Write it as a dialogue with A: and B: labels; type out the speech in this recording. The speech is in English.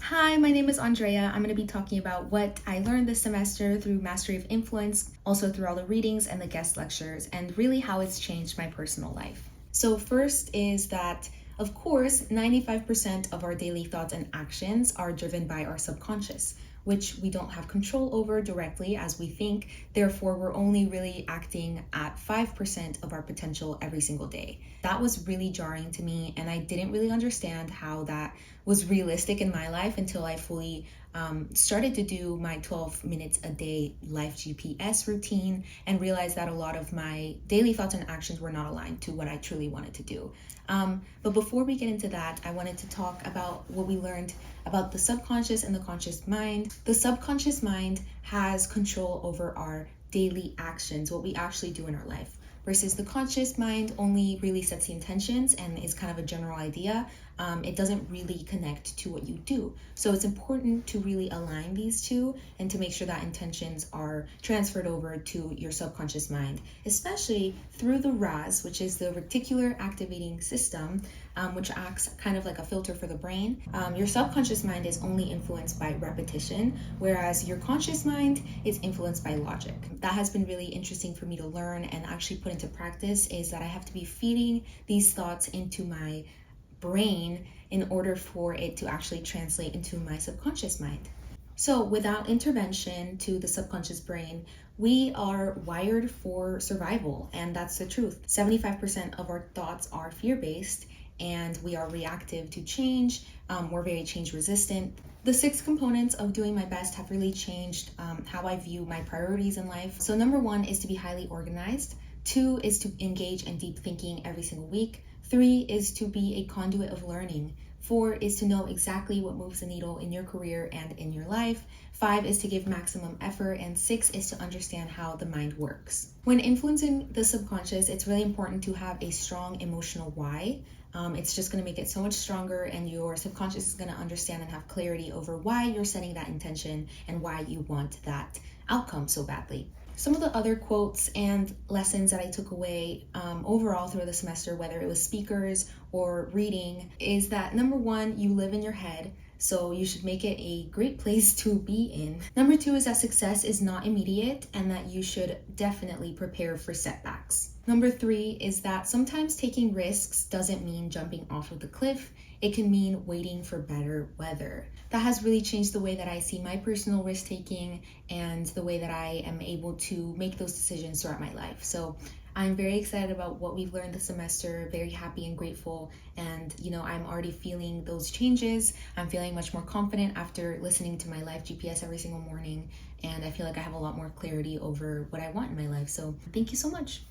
A: Hi, my name is Andrea. I'm going to be talking about what I learned this semester through Mastery of Influence, also through all the readings and the guest lectures, and really how it's changed my personal life. So first is that, of course, 95% of our daily thoughts and actions are driven by our subconscious, which we don't have control over directly as we think. Therefore, we're only really acting at 5% of our potential every single day. That was really jarring to me, and I didn't really understand how that was realistic in my life until I fully started to do my 12 minutes a day life GPS routine and realized that a lot of my daily thoughts and actions were not aligned to what I truly wanted to do. But before we get into that, I wanted to talk about what we learned about the subconscious and the conscious mind. The subconscious mind has control over our daily actions, what we actually do in our life, versus the conscious mind only really sets the intentions and is kind of a general idea. It doesn't really connect to what you do. So it's important to really align these two and to make sure that intentions are transferred over to your subconscious mind, especially through the RAS, which is the reticular activating system, which acts kind of like a filter for the brain. Your subconscious mind is only influenced by repetition, whereas your conscious mind is influenced by logic. That has been really interesting for me to learn and actually put into practice, is that I have to be feeding these thoughts into my brain in order for it to actually translate into my subconscious mind. So without intervention to the subconscious brain, we are wired for survival, and that's the truth. 75% of our thoughts are fear-based, and we are reactive to change. We're very change resistant. The 6 components of doing my best have really changed how I view my priorities in life. So number 1 is to be highly organized. 2 is to engage in deep thinking every single week. 3 is to be a conduit of learning. 4 is to know exactly what moves the needle in your career and in your life. 5 is to give maximum effort. And 6 is to understand how the mind works. When influencing the subconscious, it's really important to have a strong emotional why. It's just going to make it so much stronger, and your subconscious is going to understand and have clarity over why you're setting that intention and why you want that outcome so badly. Some of the other quotes and lessons that I took away overall through the semester, whether it was speakers or reading, is that number 1, you live in your head, so you should make it a great place to be in. Number 2 is that success is not immediate and that you should definitely prepare for setbacks. Number 3 is that sometimes taking risks doesn't mean jumping off of the cliff. It can mean waiting for better weather. That has really changed the way that I see my personal risk taking and the way that I am able to make those decisions throughout my life. So I'm very excited about what we've learned this semester, very happy and grateful. And, I'm already feeling those changes. I'm feeling much more confident after listening to my life GPS every single morning. And I feel like I have a lot more clarity over what I want in my life. So thank you so much.